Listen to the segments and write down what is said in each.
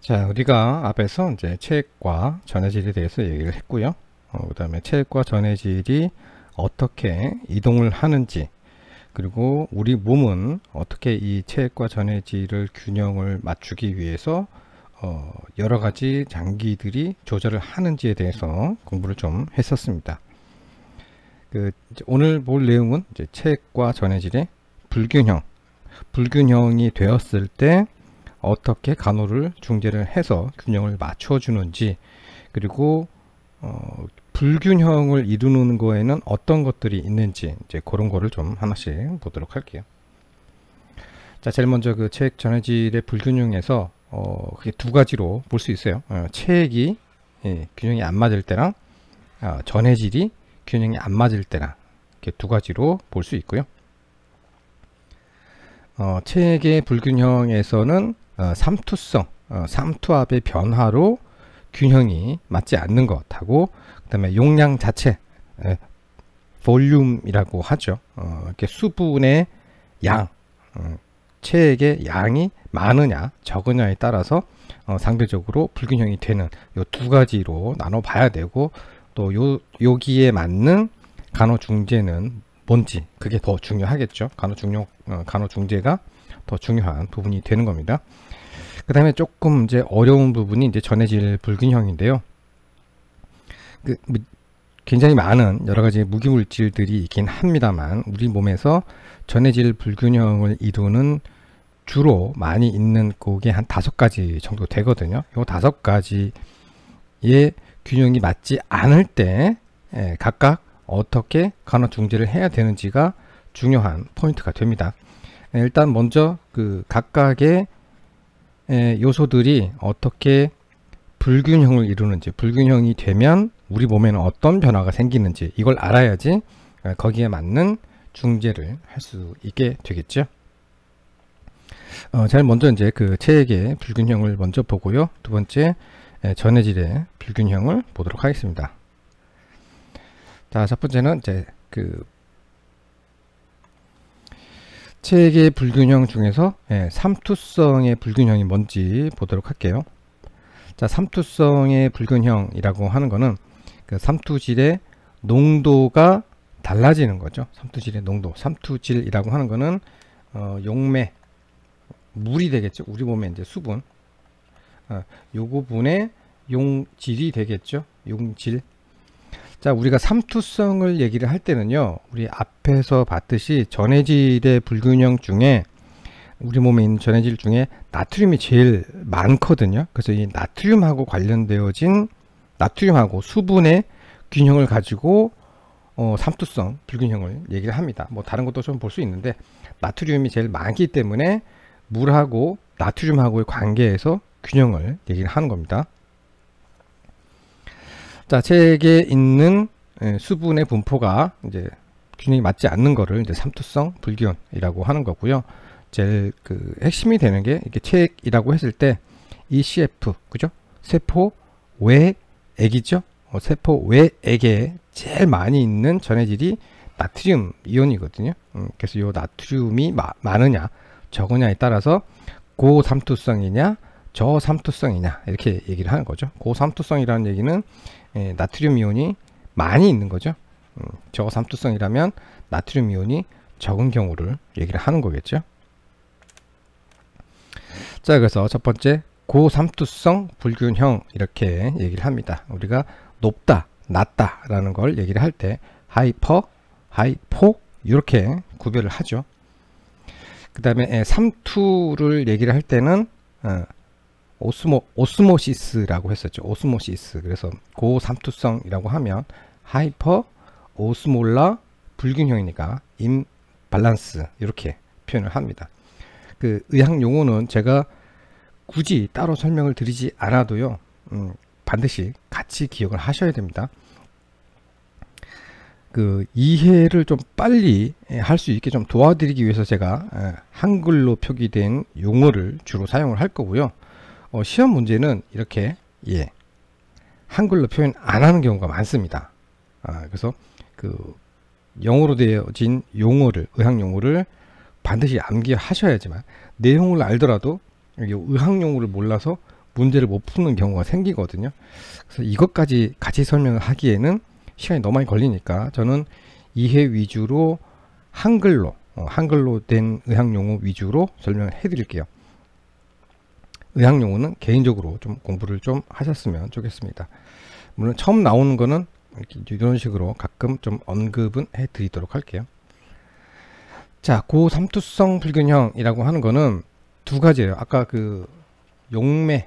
자, 우리가 앞에서 이제 체액과 전해질에 대해서 얘기를 했고요. 그 다음에 체액과 전해질이 어떻게 이동을 하는지, 그리고 우리 몸은 어떻게 이 체액과 전해질을 균형을 맞추기 위해서 여러 가지 장기들이 조절을 하는지에 대해서 공부를 좀 했었습니다. 오늘 볼 내용은 이제 체액과 전해질의 불균형이 되었을 때 어떻게 간호를 중재를 해서 균형을 맞춰 주는지, 그리고 불균형을 이루는 거에는 어떤 것들이 있는지, 이제 그런 거를 좀 하나씩 보도록 할게요. 자, 제일 먼저 그 체액 전해질의 불균형에서 그게 두 가지로 볼 수 있어요. 체액이 균형이 안 맞을 때랑 전해질이 균형이 안 맞을 때랑, 이렇게 두 가지로 볼 수 있고요. 체액의 불균형에서는 삼투성, 삼투압의 변화로 균형이 맞지 않는 것하고, 그 다음에 용량 자체, 볼륨이라고 하죠. 이렇게 수분의 양, 체액의 양이 많으냐 적으냐에 따라서 상대적으로 불균형이 되는 이 두 가지로 나눠 봐야 되고, 또 여기에 맞는 간호 중재는 뭔지, 그게 더 중요하겠죠. 간호 중재가 더 중요한 부분이 되는 겁니다. 그 다음에 조금 이제 어려운 부분이 이제 전해질 불균형인데요. 굉장히 많은 여러 가지 무기물질들이 있긴 합니다만, 우리 몸에서 전해질 불균형을 이루는 주로 많이 있는 그게 한 5가지 정도 되거든요. 이 5가지의 균형이 맞지 않을 때 각각 어떻게 간호 중재를 해야 되는지가 중요한 포인트가 됩니다. 일단 먼저 그 각각의 요소들이 어떻게 불균형을 이루는지, 불균형이 되면 우리 몸에는 어떤 변화가 생기는지, 이걸 알아야지 거기에 맞는 중재를 할 수 있게 되겠죠. 제일 먼저 이제 그 체액의 불균형을 먼저 보고요. 두 번째 전해질의 불균형을 보도록 하겠습니다. 자, 첫 번째는 이제 그 체액의 불균형 중에서 삼투성의 불균형이 뭔지 보도록 할게요. 자, 삼투성의 불균형이라고 하는 거는 그 삼투질의 농도가 달라지는 거죠. 삼투질의 농도. 삼투질이라고 하는 거는 용매, 물이 되겠죠. 우리 몸에 이제 수분, 요 부분의 용질이 되겠죠. 용질. 자, 우리가 삼투성을 얘기를 할 때는요, 우리 앞에서 봤듯이 전해질의 불균형 중에, 우리 몸에 있는 전해질 중에 나트륨이 제일 많거든요. 그래서 이 나트륨하고 관련되어진, 나트륨하고 수분의 균형을 가지고 삼투성 불균형을 얘기를 합니다. 뭐 다른 것도 좀 볼 수 있는데, 나트륨이 제일 많기 때문에 물하고 나트륨하고의 관계에서 균형을 얘기를 하는 겁니다. 자, 체액에 있는 수분의 분포가 이제 균형이 맞지 않는 거를 이제 삼투성 불균이라고 하는 거고요. 제일 그 핵심이 되는 게, 이게 체액이라고 했을 때 ECF, 그죠? 세포 외액이죠. 세포 외액에 제일 많이 있는 전해질이 나트륨 이온이거든요. 그래서 이 나트륨이 많으냐 적으냐에 따라서 고삼투성이냐 저삼투성이냐, 이렇게 얘기를 하는 거죠. 고삼투성이라는 얘기는 나트륨 이온이 많이 있는 거죠. 저삼투성이라면 나트륨 이온이 적은 경우를 얘기를 하는 거겠죠. 자, 그래서 첫 번째 고삼투성 불균형, 이렇게 얘기를 합니다. 우리가 높다, 낮다 라는 걸 얘기를 할 때 하이퍼, 하이포 이렇게 구별을 하죠. 그 다음에 삼투를 얘기를 할 때는 오스모시스라고 했었죠. 오스모시스. 그래서 고삼투성이라고 하면 하이퍼 오스몰라 불균형이니까 임밸런스, 이렇게 표현을 합니다. 그 의학 용어는 제가 굳이 따로 설명을 드리지 않아도요, 반드시 같이 기억을 하셔야 됩니다. 그 이해를 좀 빨리 할 수 있게 좀 도와드리기 위해서 제가 한글로 표기된 용어를 주로 사용을 할 거고요. 시험 문제는 이렇게 한글로 표현 안 하는 경우가 많습니다. 그래서 그 영어로 되어진 용어를, 의학 용어를 반드시 암기하셔야지만, 내용을 알더라도 의학 용어를 몰라서 문제를 못 푸는 경우가 생기거든요. 그래서 이것까지 같이 설명을 하기에는 시간이 너무 많이 걸리니까 저는 이해 위주로 한글로 된 의학용어 위주로 설명을 해 드릴게요. 의학용어는 개인적으로 좀 공부를 좀 하셨으면 좋겠습니다. 물론 처음 나오는 거는 이런 식으로 가끔 좀 언급은 해 드리도록 할게요. 자, 고삼투성 불균형이라고 하는 거는 두 가지예요. 아까 그 용매분의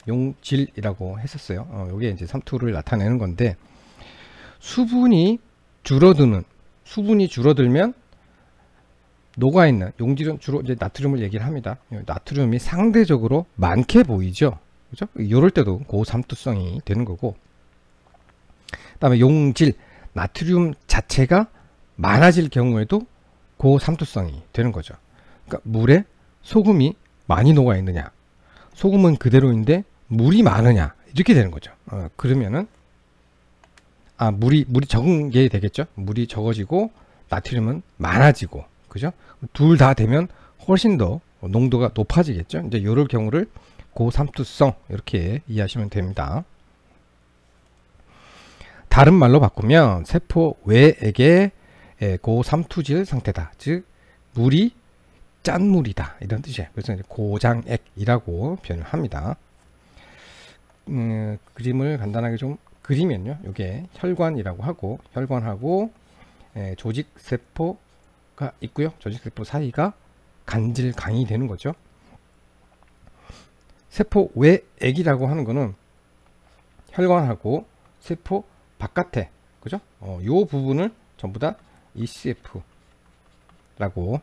용질이라고 했었어요. 요게 이제 삼투를 나타내는 건데, 수분이 줄어들면 녹아있는 용질은 주로 이제 나트륨을 얘기를 합니다. 나트륨이 상대적으로 많게 보이죠. 그죠? 이럴 때도 고삼투성이 되는 거고, 그 다음에 용질, 나트륨 자체가 많아질 경우에도 고삼투성이 되는 거죠. 그러니까 물에 소금이 많이 녹아 있느냐, 소금은 그대로인데 물이 많으냐, 이렇게 되는 거죠. 그러면은 물이 적은 게 되겠죠. 물이 적어지고 나트륨은 많아지고, 그죠? 둘 다 되면 훨씬 더 농도가 높아지겠죠. 이제 이럴 경우를 고삼투성 이렇게 이해하시면 됩니다. 다른 말로 바꾸면 세포 외액의 고삼투질 상태다. 즉 물이 짠 물이다, 이런 뜻이에요. 그래서 이제 고장액이라고 표현을 합니다. 그림을 간단하게 좀 그리면요, 이게 혈관이라고 하고, 혈관하고 조직세포가 있고요. 조직세포 사이가 간질강이 되는 거죠. 세포 외액이라고 하는 거는 혈관하고 세포 바깥에, 그죠? 요 부분을 전부 다 ECF라고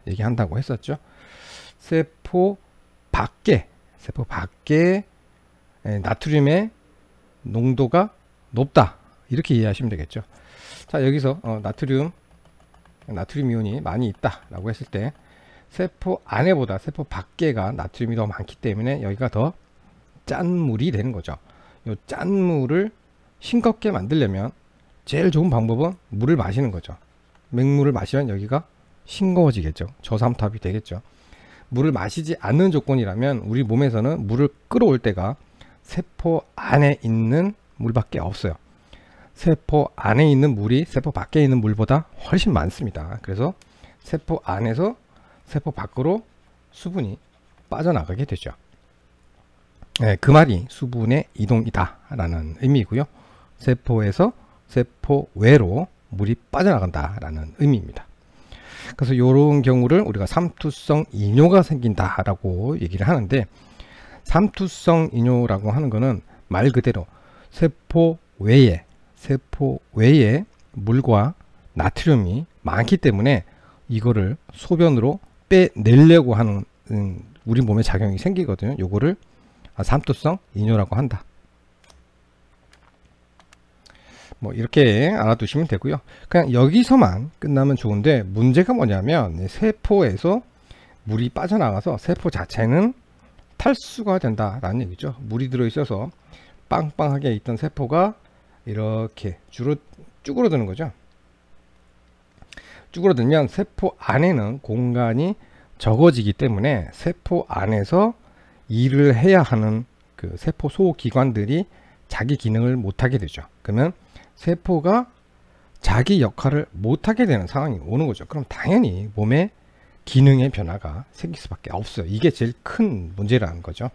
얘기한다고 했었죠. 세포 밖에 나트륨의 농도가 높다, 이렇게 이해하시면 되겠죠. 자, 여기서 나트륨 이온이 많이 있다 라고 했을 때, 세포 안에보다 세포 밖에가 나트륨이 더 많기 때문에 여기가 더 짠물이 되는 거죠. 이 짠물을 싱겁게 만들려면 제일 좋은 방법은 물을 마시는 거죠. 맹물을 마시면 여기가 싱거워지겠죠. 저삼투압이 되겠죠. 물을 마시지 않는 조건이라면 우리 몸에서는 물을 끌어올 때가 세포 안에 있는 물밖에 없어요. 세포 안에 있는 물이 세포 밖에 있는 물보다 훨씬 많습니다. 그래서 세포 안에서 세포 밖으로 수분이 빠져나가게 되죠. 그 말이 수분의 이동이다 라는 의미이고요. 세포에서 세포 외로 물이 빠져나간다 라는 의미입니다. 그래서 이런 경우를 우리가 삼투성 이뇨가 생긴다 라고 얘기를 하는데, 삼투성 이뇨라고 하는 거는 말 그대로 세포 외에 물과 나트륨이 많기 때문에 이거를 소변으로 빼내려고 하는 우리 몸에 작용이 생기거든요. 요거를 삼투성 이뇨라고 한다. 뭐 이렇게 알아두시면 되고요. 그냥 여기서만 끝나면 좋은데, 문제가 뭐냐면 세포에서 물이 빠져나가서 세포 자체는 탈수가 된다라는 얘기죠. 물이 들어있어서 빵빵하게 있던 세포가 이렇게 쭈그러드는 거죠. 쭈그러들면 세포 안에는 공간이 적어지기 때문에 세포 안에서 일을 해야 하는 그 세포 소기관들이 자기 기능을 못하게 되죠. 그러면 세포가 자기 역할을 못하게 되는 상황이 오는 거죠. 그럼 당연히 몸에 기능의 변화가 생길 수밖에 없어요. 이게 제일 큰 문제라는 거죠.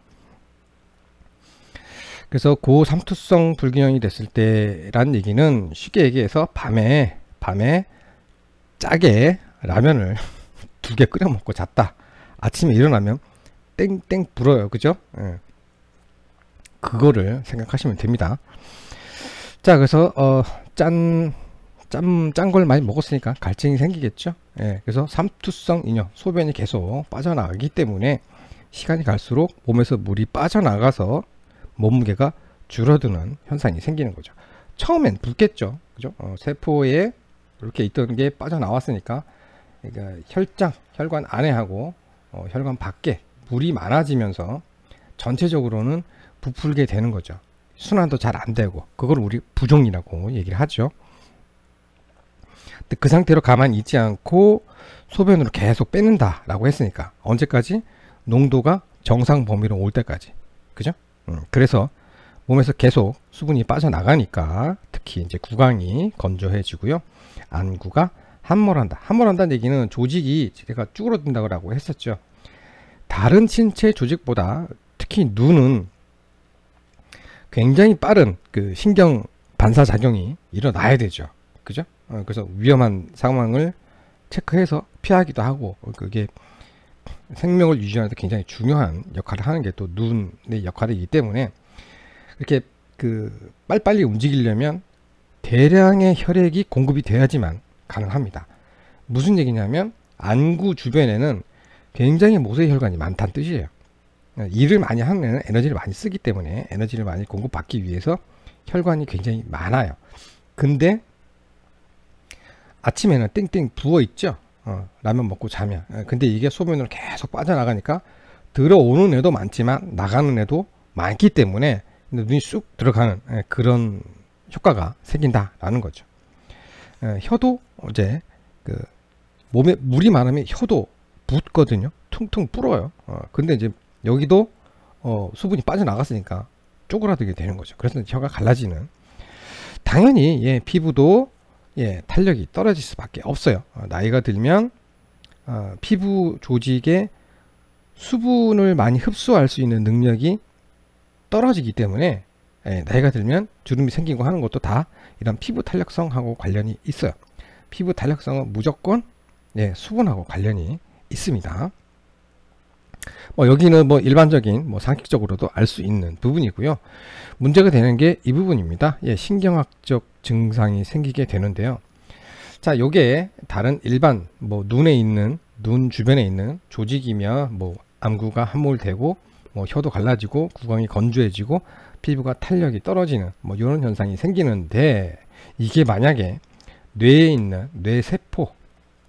그래서 고삼투성 불균형이 됐을 때란 얘기는 쉽게 얘기해서 밤에 짜게 라면을 2개 끓여 먹고 잤다. 아침에 일어나면 땡땡 불어요. 그죠? 그거를 생각하시면 됩니다. 자, 그래서 짠 걸 많이 먹었으니까 갈증이 생기겠죠. 그래서 삼투성 이뇨, 소변이 계속 빠져나가기 때문에 시간이 갈수록 몸에서 물이 빠져나가서 몸무게가 줄어드는 현상이 생기는 거죠. 처음엔 붓겠죠. 그죠? 세포에 이렇게 있던 게 빠져나왔으니까, 그러니까 혈관 안에 하고 혈관 밖에 물이 많아지면서 전체적으로는 부풀게 되는 거죠. 순환도 잘 안 되고, 그걸 우리 부종이라고 얘기를 하죠. 근데 그 상태로 가만히 있지 않고 소변으로 계속 뺏는다 라고 했으니까 언제까지? 농도가 정상 범위로 올 때까지. 그죠? 그래서 몸에서 계속 수분이 빠져나가니까 특히 이제 구강이 건조해지고요. 안구가 함몰한다. 함몰한다는 얘기는 조직이 제가 쭈그러든다고 했었죠. 다른 신체 조직보다 특히 눈은 굉장히 빠른 그 신경 반사작용이 일어나야 되죠. 그죠? 그래서 위험한 상황을 체크해서 피하기도 하고, 그게 생명을 유지하는 데 굉장히 중요한 역할을 하는 게 또 눈의 역할이기 때문에, 이렇게 그 빨리빨리 움직이려면 대량의 혈액이 공급이 돼야지만 가능합니다. 무슨 얘기냐면 안구 주변에는 굉장히 모세혈관이 많다는 뜻이에요. 일을 많이 하는 애는 에너지를 많이 쓰기 때문에 에너지를 많이 공급받기 위해서 혈관이 굉장히 많아요. 근데 아침에는 땡땡 부어있죠. 라면 먹고 자면. 근데 이게 소변으로 계속 빠져나가니까 들어오는 애도 많지만 나가는 애도 많기 때문에 눈이 쑥 들어가는 그런 효과가 생긴다라는 거죠. 혀도 이제 그 몸에 물이 많으면 혀도 붓거든요. 퉁퉁 불어요. 근데 이제 여기도 수분이 빠져나갔으니까 쪼그라들게 되는 거죠. 그래서 혀가 갈라지는. 당연히 피부도 탄력이 떨어질 수밖에 없어요. 나이가 들면 피부 조직에 수분을 많이 흡수할 수 있는 능력이 떨어지기 때문에 나이가 들면 주름이 생기고 하는 것도 다 이런 피부 탄력성하고 관련이 있어요. 피부 탄력성은 무조건 수분하고 관련이 있습니다. 여기는 일반적인 상식적으로도 알 수 있는 부분이고요. 문제가 되는 게 이 부분입니다. 신경학적 증상이 생기게 되는데요. 자, 요게 다른 일반 눈에 있는, 눈 주변에 있는 조직이며 안구가 함몰되고 혀도 갈라지고 구강이 건조해지고 피부가 탄력이 떨어지는 이런 현상이 생기는데, 이게 만약에 뇌에 있는 뇌세포,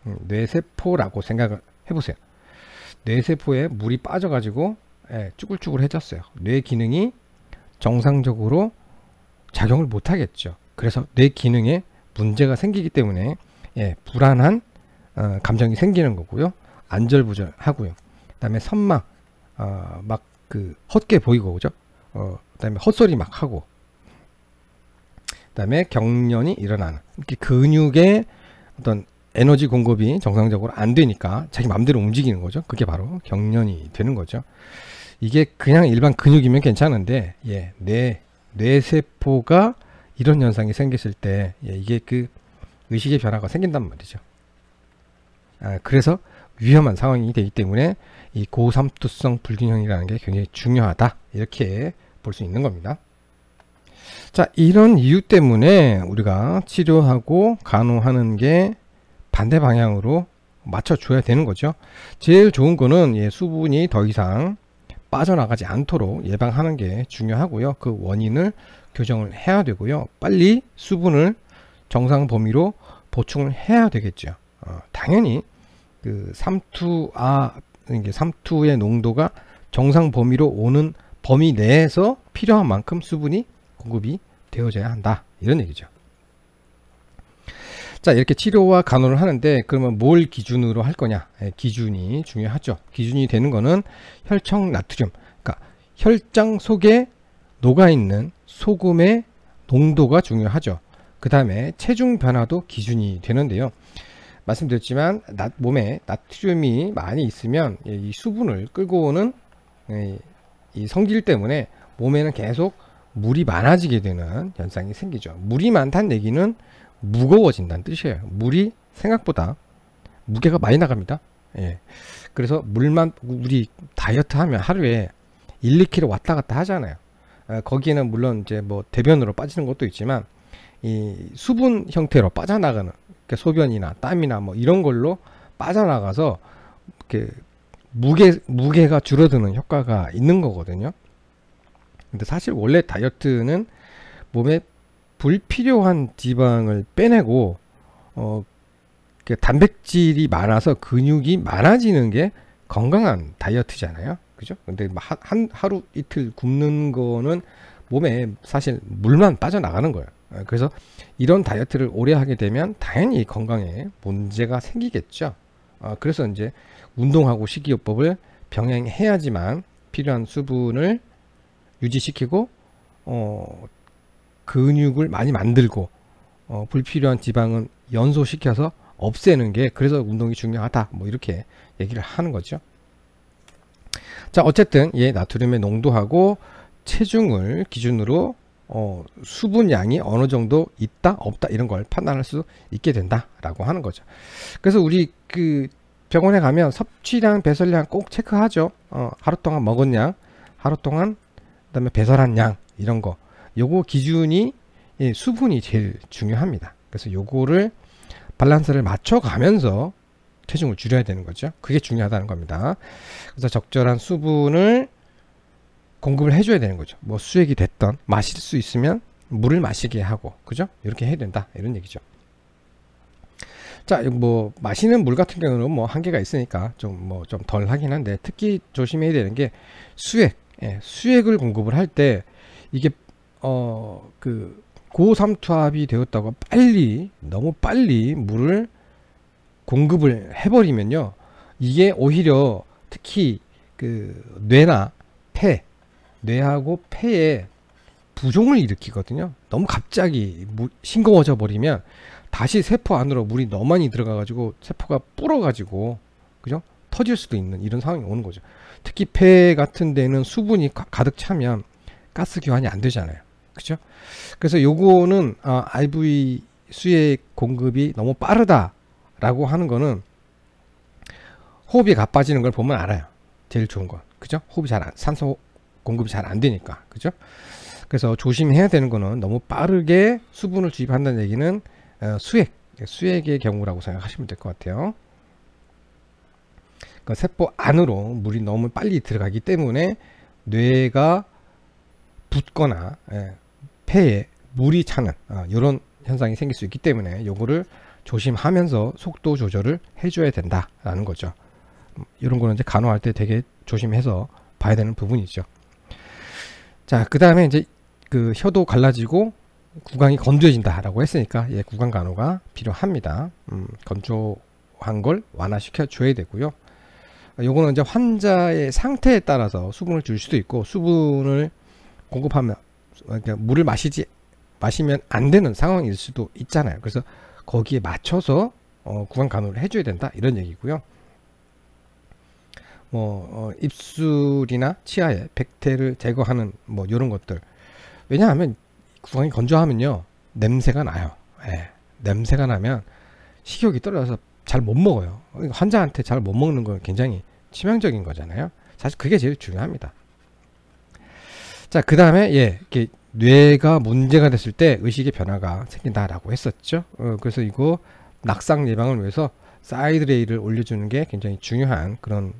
뇌세포라고 생각을 해보세요. 뇌세포에 물이 빠져가지고 쭈글쭈글해졌어요. 뇌 기능이 정상적으로 작용을 못하겠죠. 그래서 뇌 기능에 문제가 생기기 때문에 불안한 감정이 생기는 거고요. 안절부절하고요. 그다음에 선막 막 헛게 보이고, 그죠? 그다음에 헛소리 막 하고, 그다음에 경련이 일어나는, 이렇게 근육의 어떤 에너지 공급이 정상적으로 안 되니까 자기 마음대로 움직이는 거죠. 그게 바로 경련이 되는 거죠. 이게 그냥 일반 근육이면 괜찮은데 뇌세포가 이런 현상이 생겼을 때 이게 그 의식의 변화가 생긴단 말이죠. 그래서 위험한 상황이 되기 때문에 이 고삼투성 불균형이라는 게 굉장히 중요하다, 이렇게 볼 수 있는 겁니다. 자, 이런 이유 때문에 우리가 치료하고 간호하는 게 반대 방향으로 맞춰줘야 되는 거죠. 제일 좋은 거는 수분이 더 이상 빠져나가지 않도록 예방하는 게 중요하고요. 그 원인을 교정을 해야 되고요. 빨리 수분을 정상 범위로 보충을 해야 되겠죠. 당연히 그 삼투의 농도가 정상 범위로 오는 범위 내에서 필요한 만큼 수분이 공급이 되어져야 한다, 이런 얘기죠. 자, 이렇게 치료와 간호를 하는데 그러면 뭘 기준으로 할 거냐? 기준이 중요하죠. 기준이 되는 거는 혈청 나트륨, 그러니까 혈장 속에 녹아있는 소금의 농도가 중요하죠. 그 다음에 체중 변화도 기준이 되는데요. 말씀드렸지만 몸에 나트륨이 많이 있으면 이 수분을 끌고 오는 이 성질 때문에 몸에는 계속 물이 많아지게 되는 현상이 생기죠. 물이 많다는 얘기는 무거워진다는 뜻이에요. 물이 생각보다 무게가 많이 나갑니다. 그래서 우리 다이어트 하면 하루에 1, 2kg 왔다 갔다 하잖아요. 거기에는 물론 이제 대변으로 빠지는 것도 있지만 이 수분 형태로 빠져나가는, 그러니까 소변이나 땀이나 이런 걸로 빠져나가서 이렇게 무게가 줄어드는 효과가 있는 거거든요. 근데 사실 원래 다이어트는 몸에 불필요한 지방을 빼내고 단백질이 많아서 근육이 많아지는 게 건강한 다이어트잖아요. 그죠? 근데 하루 이틀 굶는 거는 몸에 사실 물만 빠져나가는 거예요. 그래서 이런 다이어트를 오래 하게 되면 당연히 건강에 문제가 생기겠죠. 그래서 이제 운동하고 식이요법을 병행해야지만 필요한 수분을 유지시키고 근육을 많이 만들고 불필요한 지방은 연소시켜서 없애는 게 그래서 운동이 중요하다, 뭐 이렇게 얘기를 하는 거죠. 자, 어쨌든 나트륨의 농도하고 체중을 기준으로 수분 양이 어느 정도 있다 없다 이런 걸 판단할 수 있게 된다 라고 하는 거죠. 그래서 우리 그 병원에 가면 섭취량 배설량 꼭 체크하죠. 하루 동안 먹은 양, 하루 동안 그다음에 배설한 양, 이런 거 요거 기준이 수분이 제일 중요합니다. 그래서 요거를 밸런스를 맞춰 가면서 체중을 줄여야 되는 거죠. 그게 중요하다는 겁니다. 그래서 적절한 수분을 공급을 해줘야 되는 거죠. 뭐 수액이 됐던, 마실 수 있으면 물을 마시게 하고, 그죠? 이렇게 해야 된다, 이런 얘기죠. 자, 뭐 마시는 물 같은 경우는 뭐 한계가 있으니까 좀 덜 하긴 한데, 특히 조심해야 되는 게 수액, 수액을 공급을 할 때 이게 그 고삼투압이 되었다고 너무 빨리 물을 공급을 해버리면요, 이게 오히려 특히 그 뇌나 뇌하고 폐에 부종을 일으키거든요. 너무 갑자기 싱거워져 버리면 다시 세포 안으로 물이 너무 많이 들어가 가지고 세포가 불어 가지고, 그죠? 터질 수도 있는 이런 상황이 오는 거죠. 특히 폐 같은 데는 수분이 가득 차면 가스 교환이 안 되잖아요. 그죠? 그래서 요거는 IV 수액 공급이 너무 빠르다라고 하는 거는 호흡이 가빠지는 걸 보면 알아요. 제일 좋은 건. 그죠? 호흡이 산소 공급이 잘 안 되니까. 그죠? 그래서 조심해야 되는 거는 너무 빠르게 수분을 주입한다는 얘기는 수액의 경우라고 생각하시면 될 것 같아요. 그러니까 세포 안으로 물이 너무 빨리 들어가기 때문에 뇌가 붓거나 폐에 물이 차는 이런 현상이 생길 수 있기 때문에 요거를 조심하면서 속도 조절을 해줘야 된다라는 거죠. 이런 거는 이제 간호할 때 되게 조심해서 봐야 되는 부분이죠. 자, 그 다음에 이제 그 혀도 갈라지고 구강이 건조해진다라고 했으니까 구강 간호가 필요합니다. 건조한 걸 완화시켜 줘야 되고요. 요거는 이제 환자의 상태에 따라서 수분을 줄 수도 있고, 수분을 공급하면 그러니까 물을 마시면 안 되는 상황일 수도 있잖아요. 그래서 거기에 맞춰서 구강 간호를 해줘야 된다, 이런 얘기고요. 입술이나 치아에 백태를 제거하는 뭐 이런 것들. 왜냐하면 구강이 건조하면요, 냄새가 나요. 냄새가 나면 식욕이 떨어져서 잘 못 먹어요. 환자한테 잘 못 먹는 건 굉장히 치명적인 거잖아요. 사실 그게 제일 중요합니다. 자, 그 다음에 이렇게 뇌가 문제가 됐을 때 의식의 변화가 생긴다라고 했었죠. 그래서 이거 낙상 예방을 위해서 사이드레일을 올려주는 게 굉장히 중요한 그런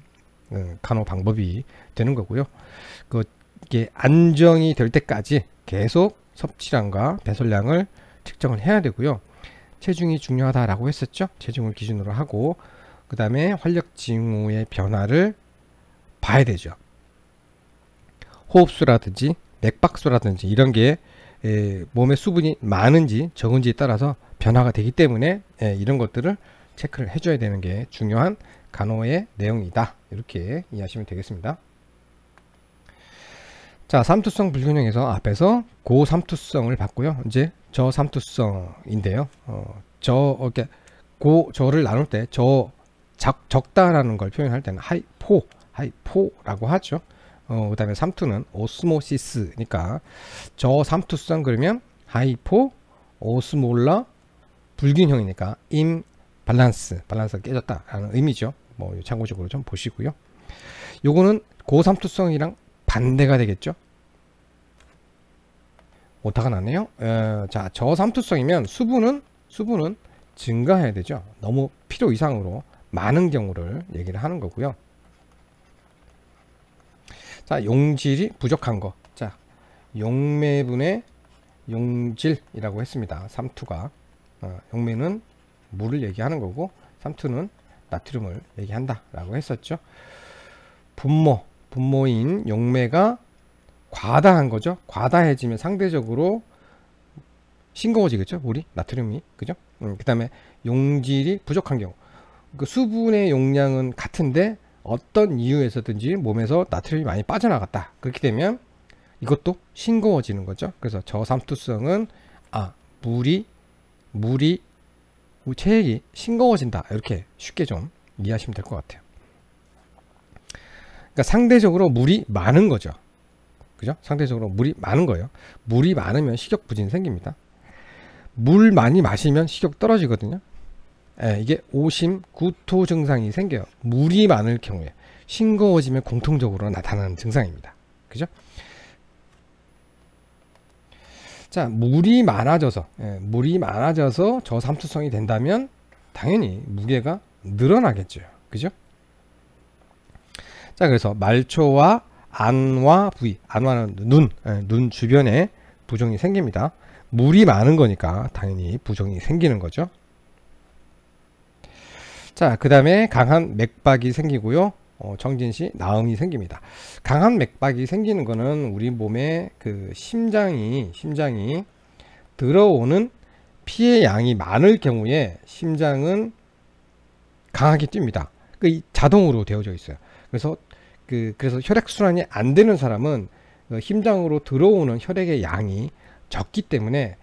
간호 방법이 되는 거고요. 이게 안정이 될 때까지 계속 섭취량과 배설량을 측정을 해야 되고요. 체중이 중요하다라고 했었죠. 체중을 기준으로 하고, 그 다음에 활력 징후의 변화를 봐야 되죠. 호흡수라든지 맥박수라든지 이런 게 몸에 수분이 많은지 적은지에 따라서 변화가 되기 때문에 이런 것들을 체크를 해줘야 되는 게 중요한 간호의 내용이다, 이렇게 이해하시면 되겠습니다. 자, 삼투성 불균형에서 앞에서 고삼투성을 봤고요. 이제 저삼투성인데요. 저를 나눌 때 적다라는 걸 표현할 때는 하이포라고 하죠. 그 다음에 삼투는 오스모시스니까 저삼투성 그러면 하이포 오스몰라 불균형이니까 밸런스가 깨졌다라는 의미죠. 뭐 참고적으로 좀 보시고요. 요거는 고삼투성이랑 반대가 되겠죠. 오타가 났네요. 자, 저삼투성이면 수분은 증가해야 되죠. 너무 필요 이상으로 많은 경우를 얘기를 하는 거고요. 자, 용질이 부족한 거. 자, 용매분의 용질이라고 했습니다. 삼투가 용매는 물을 얘기하는 거고, 삼투는 나트륨을 얘기한다 라고 했었죠. 분모인 용매가 과다한 거죠. 과다해지면 상대적으로 싱거워지겠죠, 물이, 나트륨이. 그죠? 그 다음에 용질이 부족한 경우, 그 수분의 용량은 같은데 어떤 이유에서든지 몸에서 나트륨이 많이 빠져나갔다. 그렇게 되면 이것도 싱거워지는 거죠. 그래서 저삼투성은 물이 체액이 싱거워진다. 이렇게 쉽게 좀 이해하시면 될 것 같아요. 그러니까 상대적으로 물이 많은 거죠. 그죠? 상대적으로 물이 많은 거예요. 물이 많으면 식욕부진이 생깁니다. 물 많이 마시면 식욕 떨어지거든요. 이게 오심, 구토 증상이 생겨요. 물이 많을 경우에 싱거워지면 공통적으로 나타나는 증상입니다. 그죠? 자, 물이 많아져서 저삼투성이 된다면 당연히 무게가 늘어나겠죠. 그죠? 자, 그래서 말초와 안화 부위, 안화는 눈 주변에 부종이 생깁니다. 물이 많은 거니까 당연히 부종이 생기는 거죠. 자, 그 다음에 강한 맥박이 생기고요. 정진시 나음이 생깁니다. 강한 맥박이 생기는 거는 우리 몸에 그 심장이 들어오는 피의 양이 많을 경우에 심장은 강하게 뜁니다. 자동으로 되어져 있어요. 그래서 혈액순환이 안 되는 사람은 심장으로 들어오는 혈액의 양이 적기 때문에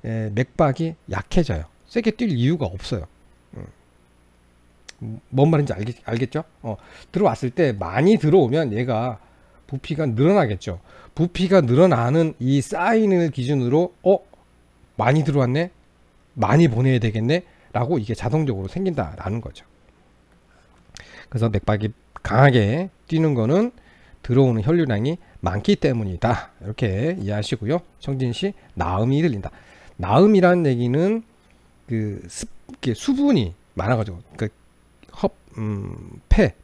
맥박이 약해져요. 세게 뛸 이유가 없어요. 뭔 말인지 알겠죠? 들어왔을 때 많이 들어오면 얘가 부피가 늘어나겠죠. 부피가 늘어나는 이 사인을 기준으로 많이 들어왔네, 많이 보내야 되겠네 라고 이게 자동적으로 생긴다라는 거죠. 그래서 맥박이 강하게 뛰는 거는 들어오는 혈류량이 많기 때문이다. 이렇게 이해하시고요. 정진시 나음이 들린다. 나음이라는 얘기는 수분이 많아가지고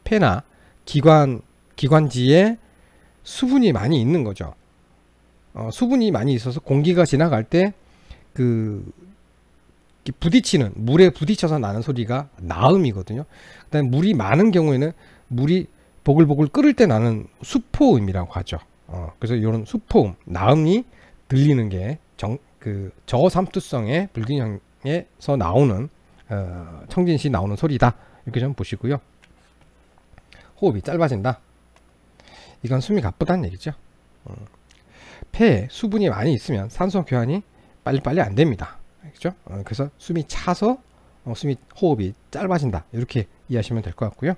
폐나 기관지에 수분이 많이 있는 거죠. 수분이 많이 있어서 공기가 지나갈 때 부딪히는, 물에 부딪혀서 나는 소리가 나음이거든요. 그다음에 물이 많은 경우에는 물이 보글보글 끓을 때 나는 수포음이라고 하죠. 그래서 이런 수포음, 나음이 들리는 게 저삼투성의 불균형에서 나오는 청진시 나오는 소리다. 이렇게 좀 보시고요. 호흡이 짧아진다. 이건 숨이 가쁘다는 얘기죠. 폐에 수분이 많이 있으면 산소 교환이 빨리빨리 안 됩니다. 그죠? 그래서 숨이 차서 호흡이 짧아진다. 이렇게 이해하시면 될 것 같고요.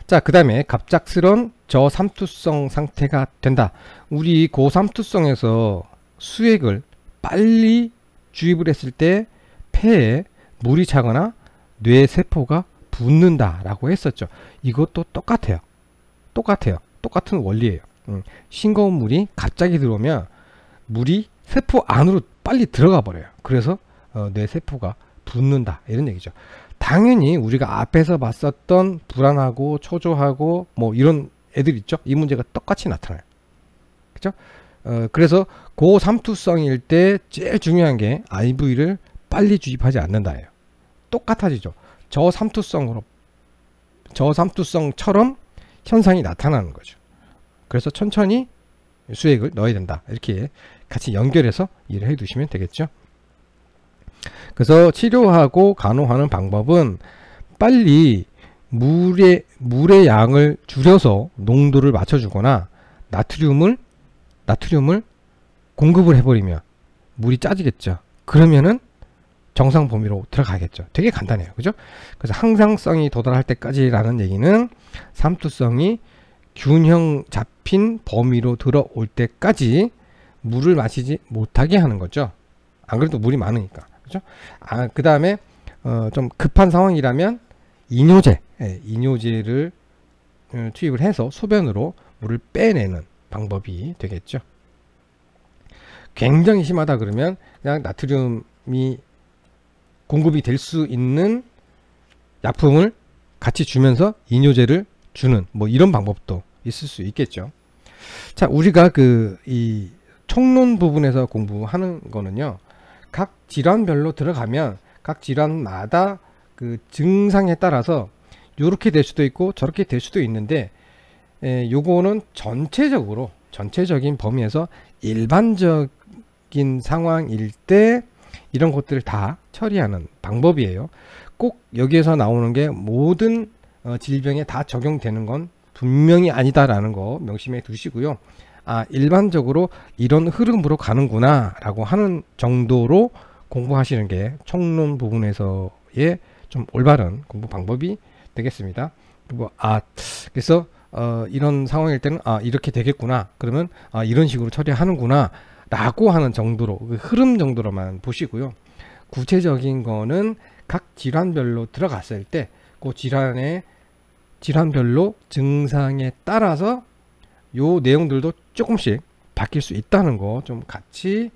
자, 그 다음에 갑작스런 저삼투성 상태가 된다. 우리 고삼투성에서 수액을 빨리 주입을 했을 때 폐에 물이 차거나 뇌세포가 붓는다 라고 했었죠. 이것도 똑같아요. 똑같은 원리예요. 싱거운 물이 갑자기 들어오면 물이 세포 안으로 빨리 들어가 버려요. 그래서 뇌세포가 붓는다 이런 얘기죠. 당연히 우리가 앞에서 봤었던 불안하고 초조하고 뭐 이런 애들 있죠. 이 문제가 똑같이 나타나요. 그죠? 그래서 고삼투성일 때 제일 중요한 게 IV를 빨리 주입하지 않는다예요. 똑같아지죠. 저삼투성처럼 현상이 나타나는 거죠. 그래서 천천히 수액을 넣어야 된다. 이렇게 같이 연결해서 이해를 해 두시면 되겠죠. 그래서 치료하고 간호하는 방법은 빨리 물의 양을 줄여서 농도를 맞춰주거나 나트륨을 공급을 해버리면 물이 짜지겠죠. 그러면은 정상 범위로 들어가겠죠. 되게 간단해요. 그죠? 그래서 항상성이 도달할 때까지라는 얘기는 삼투성이 균형 잡힌 범위로 들어올 때까지 물을 마시지 못하게 하는 거죠. 안 그래도 물이 많으니까. 그죠? 그 다음에 좀 급한 상황이라면 이뇨제를 투입을 해서 소변으로 물을 빼내는 방법이 되겠죠. 굉장히 심하다 그러면 그냥 나트륨이 공급이 될 수 있는 약품을 같이 주면서 이뇨제를 주는 뭐 이런 방법도 있을 수 있겠죠. 자, 우리가 이 총론 부분에서 공부하는 거는요, 각 질환별로 들어가면 각 질환마다 그 증상에 따라서 이렇게 될 수도 있고 저렇게 될 수도 있는데, 요거는 전체적인 범위에서 일반적인 상황일 때 이런 것들을 다 처리하는 방법이에요. 꼭 여기에서 나오는 게 모든 질병에 다 적용되는 건 분명히 아니다라는 거 명심해 두시고요. 일반적으로 이런 흐름으로 가는구나 라고 하는 정도로 공부하시는 게 총론 부분에서의 좀 올바른 공부 방법이 되겠습니다. 그리고 그래서 이런 상황일 때는 이렇게 되겠구나, 그러면 이런 식으로 처리하는구나 라고 하는 정도로, 그 흐름 정도로만 보시고요. 구체적인 거는 각 질환별로 들어갔을 때 그 질환별로 증상에 따라서 요 내용들도 조금씩 바뀔 수 있다는 거 좀 같이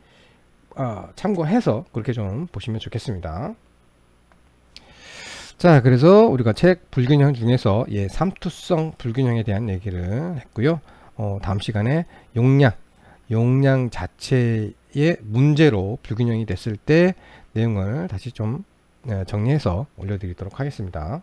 참고해서 그렇게 좀 보시면 좋겠습니다. 자, 그래서 우리가 책 불균형 중에서 삼투성 불균형에 대한 얘기를 했고요. 다음 시간에 용량 자체의 문제로 불균형이 됐을 때 내용을 다시 좀 정리해서 올려드리도록 하겠습니다.